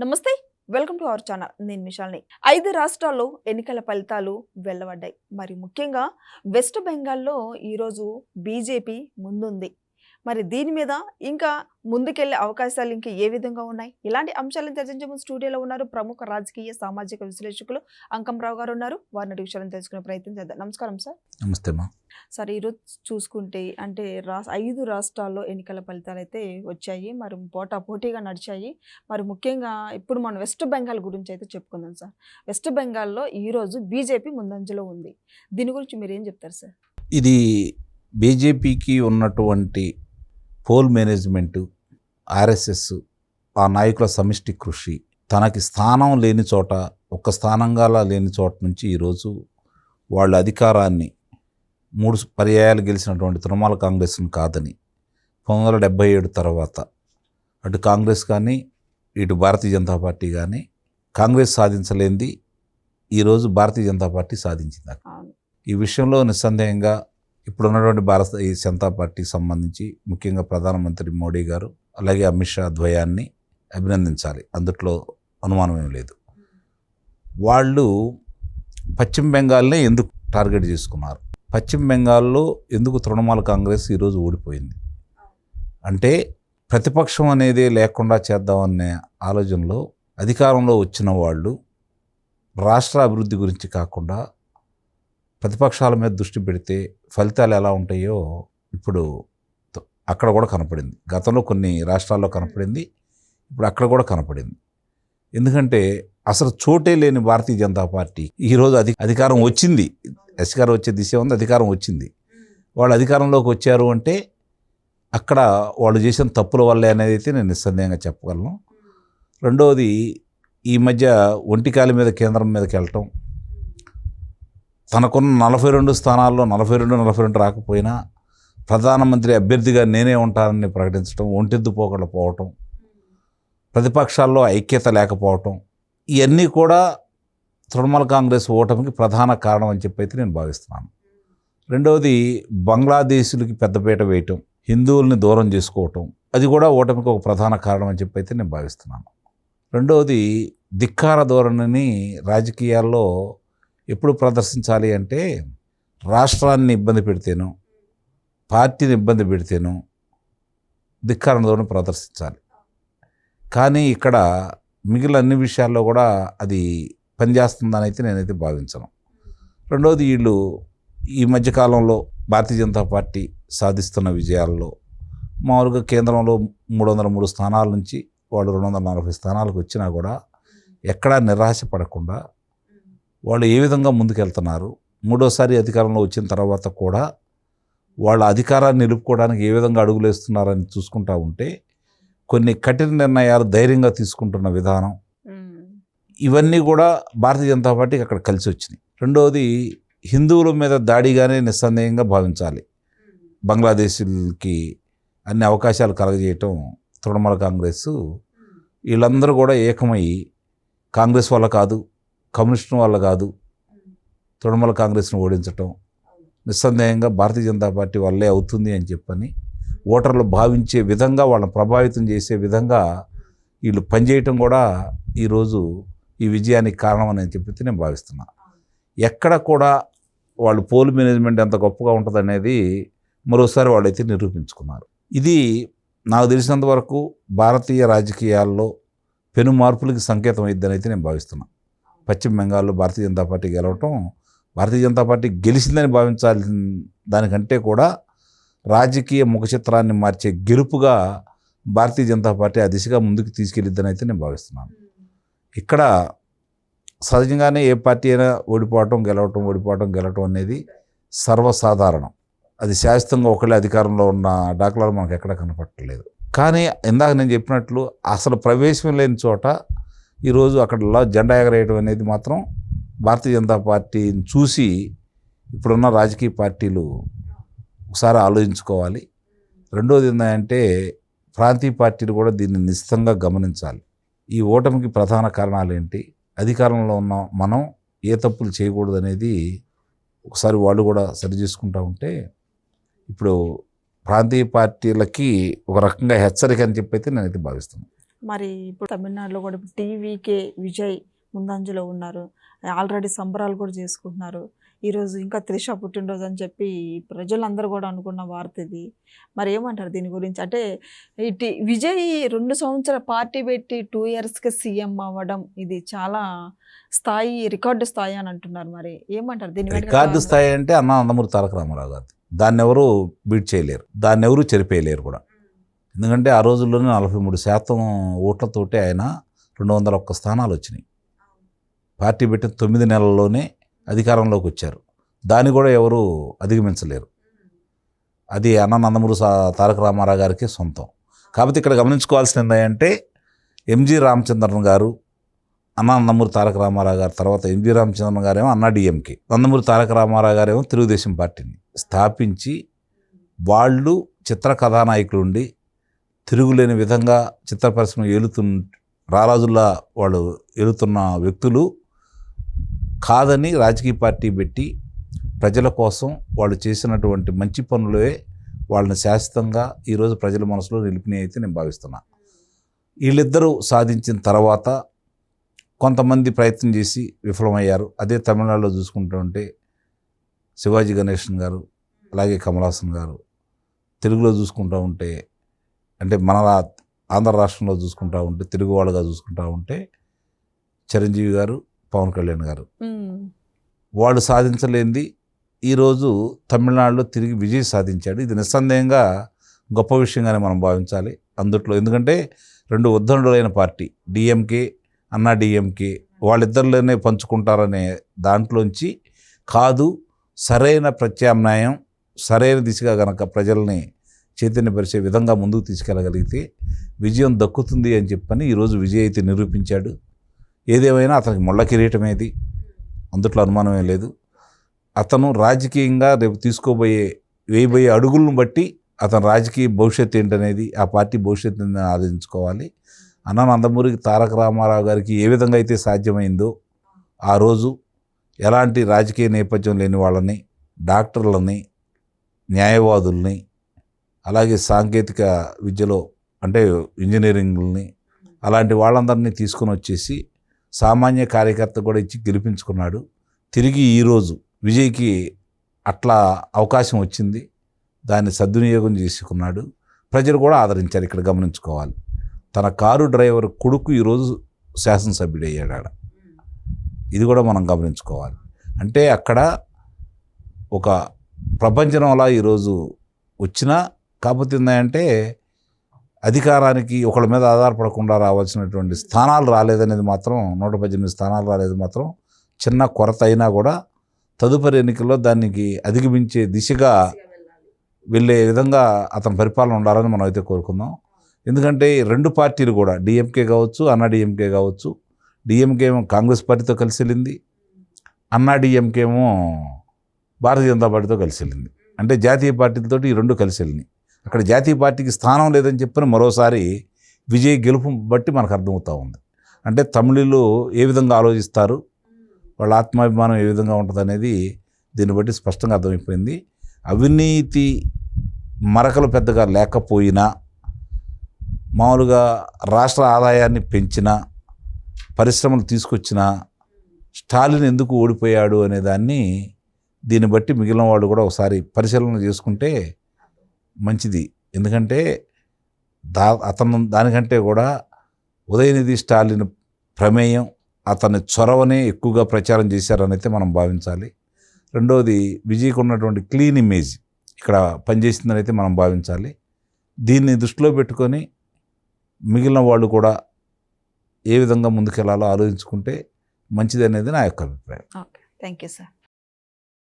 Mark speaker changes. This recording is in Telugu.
Speaker 1: నమస్తే. Welcome to our channel. నేను మిషాల్ని. 5 రాష్ట్రాల్లో ఎన్నికల ఫలితాలు వెల్లవడ్డాయి. మరి ముఖ్యంగా వెస్ట్ బెంగాల్‌లో ఈరోజు బీజేపీ ముందుంది. మరి దీని మీద ఇంకా ముందుకెళ్ళే అవకాశాలు ఇంకా ఏ విధంగా ఉన్నాయి? ఇలాంటి అంశాలను చర్చించే ముందు స్టూడియోలో ఉన్నారు ప్రముఖ రాజకీయ, సామాజిక విశ్లేషకులు అంకంరావు గారు ఉన్నారు. వారిని అడిగి విషయాలను తెలుసుకునే ప్రయత్నం చేద్దాం. నమస్కారం సార్.
Speaker 2: నమస్తే అమ్మా.
Speaker 1: సార్, ఈరోజు చూసుకుంటే అంటే 5 రాష్ట్రాల్లో ఎన్నికల ఫలితాలైతే వచ్చాయి. మరి పోటాపోటీగా నడిచాయి. మరి ముఖ్యంగా ఇప్పుడు మనం వెస్ట్ బెంగాల్ గురించి అయితే చెప్పుకుందాం సార్. వెస్ట్ బెంగాల్‌లో ఈరోజు బీజేపీ ముందంజలో ఉంది. దీని గురించి మీరేం చెప్తారు సార్?
Speaker 2: ఇది బీజేపీకి ఉన్నటువంటి పోల్ మేనేజ్మెంటు, ఆర్ఎస్ఎస్ ఆ నాయకుల సమిష్టి కృషి, తనకి స్థానం లేని చోట, ఒక్క స్థానంగా లేని చోట నుంచి ఈరోజు వాళ్ళ అధికారాన్ని 3 పర్యాయాలు గెలిచినటువంటి తృణమూల కాంగ్రెస్ను కాదని 1977 తర్వాత అటు కాంగ్రెస్ కానీ ఇటు భారతీయ జనతా పార్టీ కానీ కాంగ్రెస్ సాధించలేనిది ఈరోజు భారతీయ జనతా పార్టీ సాధించింది. ఈ విషయంలో నిస్సందేహంగా ఇప్పుడున్నటువంటి భారతీయ జనతా పార్టీకి సంబంధించి ముఖ్యంగా ప్రధానమంత్రి మోడీ గారు అలాగే అమిత్ షా ద్వయాన్ని అభినందించాలి. అందుట్లో అనుమానమేం లేదు. వాళ్ళు పశ్చిమ బెంగాల్నే ఎందుకు టార్గెట్ చేసుకున్నారు? పశ్చిమ బెంగాల్లో ఎందుకు తృణమూల కాంగ్రెస్ ఈరోజు ఓడిపోయింది అంటే, ప్రతిపక్షం అనేది లేకుండా చేద్దామనే ఆలోచనలో అధికారంలో వచ్చిన వాళ్ళు రాష్ట్ర అభివృద్ధి గురించి కాకుండా ప్రతిపక్షాల మీద దృష్టి పెడితే ఫలితాలు ఎలా ఉంటాయో ఇప్పుడు అక్కడ కూడా కనపడింది. గతంలో కొన్ని రాష్ట్రాల్లో కనపడింది, ఇప్పుడు అక్కడ కూడా కనపడింది. ఎందుకంటే అసలు చోటే లేని భారతీయ జనతా పార్టీ ఈరోజు అధికారం వచ్చింది. అధికారం వచ్చే దిశ ఉంది, అధికారం వచ్చింది. వాళ్ళు అధికారంలోకి వచ్చారు అంటే అక్కడ వాళ్ళు చేసిన తప్పుల వల్లే అనేది అయితే నేను నిస్సందేహంగా చెప్పగలను. రెండవది, ఈ మధ్య ఒంటికాలి మీద కేంద్రం మీదకి వెళ్ళటం, తనకున్న 42 స్థానాల్లో 42 రాకపోయినా ప్రధానమంత్రి అభ్యర్థిగా నేనే ఉంటానని ప్రకటించడం, ఒంటెద్దు పోకుండా పోవటం, ప్రతిపక్షాల్లో ఐక్యత లేకపోవటం, ఇవన్నీ కూడా తృణమూల కాంగ్రెస్ ఓటమికి ప్రధాన కారణం అని చెప్పి అయితే నేను భావిస్తున్నాను. రెండవది, బంగ్లాదేశీలకి పెద్దపీట వేయటం, హిందువుల్ని దూరం చేసుకోవటం, అది కూడా ఓటమికి ఒక ప్రధాన కారణం అని చెప్పి అయితే నేను భావిస్తున్నాను. రెండవది, ధిక్కార ధోరణిని రాజకీయాల్లో ఎప్పుడు ప్రదర్శించాలి అంటే, రాష్ట్రాన్ని ఇబ్బంది పెడితేనో పార్టీని ఇబ్బంది పెడితేనో ధిక్కార ధోరణి ప్రదర్శించాలి. కానీ ఇక్కడ మిగిలిన అన్ని విషయాల్లో కూడా అది పనిచేస్తుందని అయితే నేనైతే భావించను. రెండవది, వీళ్ళు ఈ మధ్యకాలంలో భారతీయ జనతా పార్టీ సాధిస్తున్న విజయాల్లో మామూలుగా కేంద్రంలో 303 స్థానాల నుంచి వాళ్ళు 240 స్థానాలకు వచ్చినా కూడా ఎక్కడా నిరాశ పడకుండా వాళ్ళు ఏ విధంగా ముందుకెళ్తున్నారు, మూడోసారి అధికారంలో వచ్చిన తర్వాత కూడా వాళ్ళ అధికారాన్ని నిలుపుకోవడానికి ఏ విధంగా అడుగులు వేస్తున్నారని చూసుకుంటా ఉంటే, కొన్ని కఠిన నిర్ణయాలు ధైర్యంగా తీసుకుంటున్న విధానం, ఇవన్నీ కూడా భారతీయ జనతా పార్టీకి అక్కడ కలిసి వచ్చినాయి. రెండవది, హిందువుల మీద దాడిగానే నిస్సందేహంగా భావించాలి. బంగ్లాదేశీలకి అన్ని అవకాశాలు కలగజేయటం తృణమూల కాంగ్రెస్, వీళ్ళందరూ కూడా ఏకమై కాంగ్రెస్ వల్ల కాదు, కమ్యూనిస్టు వల్ల కాదు, తృణమూల కాంగ్రెస్ను ఓడించటం నిస్సందేహంగా భారతీయ జనతా పార్టీ వల్లే అవుతుంది అని చెప్పని ఓటర్లు భావించే విధంగా, వాళ్ళని ప్రభావితం చేసే విధంగా వీళ్ళు పనిచేయటం కూడా ఈరోజు ఈ విజయానికి కారణం అని చెప్పి నేను భావిస్తున్నాను. ఎక్కడ కూడా వాళ్ళు పోల్ మేనేజ్మెంట్ ఎంత గొప్పగా ఉంటుంది అనేది మరోసారి వాళ్ళైతే నిరూపించుకున్నారు. ఇది నాకు తెలిసినంత వరకు భారతీయ రాజకీయాల్లో పెను మార్పులకి సంకేతం అయిద్దని అయితే నేను భావిస్తున్నాను. పశ్చిమ బెంగాల్లో భారతీయ జనతా పార్టీ గెలవటం, భారతీయ జనతా పార్టీ గెలిచిందని భావించాల్సిన దానికంటే కూడా రాజకీయ ముఖ చిత్రాన్ని మార్చే గెలుపుగా భారతీయ జనతా పార్టీ ఆ దిశగా ముందుకు తీసుకెళ్ళిద్దని అయితే నేను భావిస్తున్నాను. ఇక్కడ సహజంగానే ఏ పార్టీ అయినా ఓడిపోవటం గెలవటం అనేది సర్వసాధారణం. అది శాశ్వతంగా ఒకళ్ళే అధికారంలో ఉన్న దాఖలాలు మనకు ఎక్కడ కనపడట్లేదు. కానీ ఇందాక నేను చెప్పినట్లు అసలు ప్రవేశం లేని చోట ఈరోజు అక్కడ జెండా ఎగరేయడం అనేది మాత్రం భారతీయ జనతా పార్టీని చూసి ఇప్పుడున్న రాజకీయ పార్టీలు ఒకసారి ఆలోచించుకోవాలి. రెండోది ఏంటంటే, ప్రాంతీయ పార్టీలు కూడా దీన్ని నిశ్చితంగా గమనించాలి. ఈ ఓటమికి ప్రధాన కారణాలు ఏంటి, అధికారంలో ఉన్న మనం ఏ తప్పులు చేయకూడదు అనేది ఒకసారి వాళ్ళు కూడా సరి చేసుకుంటూ ఉంటే, ఇప్పుడు ప్రాంతీయ పార్టీలకి ఒక రకంగా హెచ్చరిక అని చెప్పి అయితే నేనైతే భావిస్తున్నాను.
Speaker 1: మరి ఇప్పుడు తమిళనాడులో కూడా టీవీకే విజయ్ ముందంజలో ఉన్నారు. ఆల్రెడీ సంబరాలు కూడా చేసుకుంటున్నారు. ఈరోజు ఇంకా త్రిష పుట్టినరోజు అని చెప్పి ప్రజలందరూ కూడా అనుకున్న వార్త ఇది. మరి ఏమంటారు దీని గురించి? అంటే విజయ్ 2 సంవత్సరాల పార్టీ పెట్టి 2 ఇయర్స్‌కి సీఎం అవ్వడం ఇది చాలా స్థాయి, రికార్డు స్థాయి అని అంటున్నారు. మరి ఏమంటారు దీని వెనక
Speaker 2: రికార్డు
Speaker 1: కారణం?
Speaker 2: స్థాయి అంటే అన్నా నందమూరి తారక రామారావు గారు. దాన్ని ఎవరు బీట్ చేయలేరు, దాన్ని ఎవరు చెరిపేయలేరు కూడా. ఎందుకంటే ఆ రోజుల్లోనే 43% ఓట్లతోటి ఆయన 201 స్థానాలు వచ్చినాయి. పార్టీ పెట్టిన 9 నెలల్లోనే అధికారంలోకి వచ్చారు. దాన్ని కూడా ఎవరు అధిగమించలేరు. అది అన్నా నందమూరి తారక రామారావు గారికి సొంతం. కాబట్టి ఇక్కడ గమనించుకోవాల్సింది ఏంటంటే ఎంజి రామచంద్రన్ గారు, అన్నా నందమూరి తారక రామారావు గారు తర్వాత ఎంజి రామచంద్రన్ గారేమో అన్నా డిఎంకే, నందమూరి తారక రామారావు గారేమో తెలుగుదేశం పార్టీని స్థాపించి వాళ్ళు చిత్ర కథానాయకులు ఉండి తిరుగులేని విధంగా చిత్ర పరిశ్రమ రారాజుల్లా వాళ్ళు ఏలుతున్న వ్యక్తులు కాదని రాజకీయ పార్టీ పెట్టి ప్రజల కోసం వాళ్ళు చేసినటువంటి మంచి పనులే వాళ్ళని శాశ్వతంగా ఈరోజు ప్రజల మనసులో నిలిపినాయి అయితే నేను భావిస్తున్నా. వీళ్ళిద్దరూ సాధించిన తర్వాత కొంతమంది ప్రయత్నం చేసి విఫలమయ్యారు. అదే తమిళనాడులో చూసుకుంటూ ఉంటే శివాజీ గణేశన్ గారు, అలాగే కమల్ హాసన్ గారు, తెలుగులో చూసుకుంటూ ఉంటే అంటే మన ఆంధ్ర రాష్ట్రంలో చూసుకుంటూ ఉంటే తెలుగు వాళ్ళుగా చూసుకుంటూ ఉంటే చిరంజీవి గారు, పవన్ కళ్యాణ్ గారు. వాళ్ళు సాధించలేనిది ఈరోజు తమిళనాడులో తిరిగి విజయ్ సాధించాడు. ఇది నిస్సందేహంగా గొప్ప విషయంగానే మనం భావించాలి. అందుట్లో ఎందుకంటే 2 ఉద్దండులైన పార్టీ డిఎంకే, అన్నా డిఎంకే వాళ్ళిద్దరిలోనే పంచుకుంటారనే దాంట్లోంచి కాదు, సరైన ప్రత్యామ్నాయం సరైన దిశగా గనక ప్రజల్ని చైతన్యపరిచే విధంగా ముందుకు తీసుకెళ్ళగలిగితే విజయం దక్కుతుంది అని చెప్పని ఈరోజు విజయ్ అయితే నిరూపించాడు. ఏదేమైనా అతనికి ముళ్ళ కిరీటమేది, అందుట్లో అనుమానమే లేదు. అతను రాజకీయంగా రేపు వేయబోయే అడుగులను బట్టి అతని రాజకీయ భవిష్యత్తు ఏంటనేది, ఆ పార్టీ భవిష్యత్తుని ఆలోచించుకోవాలి. అన్నా నందమూరి తారక రామారావు గారికి ఏ విధంగా అయితే సాధ్యమైందో ఆ రోజు ఎలాంటి రాజకీయ నేపథ్యం లేని వాళ్ళని, డాక్టర్లని, న్యాయవాదుల్ని, అలాగే సాంకేతిక విద్యలో అంటే ఇంజనీరింగ్ని అలాంటి వాళ్ళందరినీ తీసుకొని వచ్చేసి సామాన్య కార్యకర్త కూడా ఇచ్చి గెలిపించుకున్నాడు. తిరిగి ఈరోజు విజయ్కి అట్లా అవకాశం వచ్చింది, దాన్ని సద్వినియోగం చేసుకున్నాడు. ప్రజలు కూడా ఆదరించారు. ఇక్కడ గమనించుకోవాలి, తన కారు డ్రైవర్ కొడుకు ఈరోజు శాసనసభ్యుడు అయ్యాడు. ఇది కూడా మనం గమనించుకోవాలి. అంటే అక్కడ ఒక ప్రపంచంలా ఈరోజు వచ్చినా కాకపోతే ఏంటంటే అధికారానికి ఒకళ్ళ మీద ఆధారపడకుండా రావాల్సినటువంటి స్థానాలు రాలేదనేది మాత్రం 118 స్థానాలు రాలేదు మాత్రం చిన్న కొరత అయినా కూడా తదుపరి ఎన్నికల్లో దానికి అధిగమించే దిశగా వెళ్ళే విధంగా అతని పరిపాలన ఉండాలని మనం అయితే కోరుకుందాం. ఎందుకంటే 2 పార్టీలు కూడా డిఎంకే కావచ్చు, అన్నా డిఎంకే కావచ్చు, డిఎంకే ఏమో కాంగ్రెస్ పార్టీతో కలిసి వెళ్ళింది, అన్నా డిఎంకే ఏమో భారతీయ జనతా పార్టీతో కలిసి వెళ్ళింది. అంటే జాతీయ పార్టీలతోటి ఈ 2 కలిసి వెళ్ళినాయి. అక్కడ జాతీయ పార్టీకి స్థానం లేదని చెప్పిన మరోసారి విజయ్ గెలుపు బట్టి మనకు అర్థమవుతూ ఉంది. అంటే తమిళులు ఏ విధంగా ఆలోచిస్తారు, వాళ్ళ ఆత్మాభిమానం ఏ విధంగా ఉంటుంది అనేది దీన్ని బట్టి స్పష్టంగా అర్థమైపోయింది. అవినీతి మరకలు పెద్దగా లేకపోయినా, మామూలుగా రాష్ట్ర ఆదాయాన్ని పెంచిన, పరిశ్రమలు తీసుకొచ్చిన స్టాలిన్ ఎందుకు ఓడిపోయాడు అనే దాన్ని దీన్ని బట్టి మిగిలిన వాళ్ళు కూడా ఒకసారి పరిశీలన చేసుకుంటే మంచిది. ఎందుకంటే అతను దానికంటే కూడా ఉదయనిధి స్టాలిన్ ప్రమేయం, అతని చొరవనే ఎక్కువగా ప్రచారం చేశారని అయితే మనం భావించాలి. రెండవది విజయ్కి ఉన్నటువంటి క్లీన్ ఇమేజ్ ఇక్కడ పనిచేసిందని అయితే మనం భావించాలి. దీన్ని దృష్టిలో పెట్టుకొని మిగిలిన వాళ్ళు కూడా ఏ విధంగా ముందుకెళ్లాలో ఆలోచించుకుంటే మంచిది అనేది నా యొక్క అభిప్రాయం.
Speaker 1: Okay, thank you sir.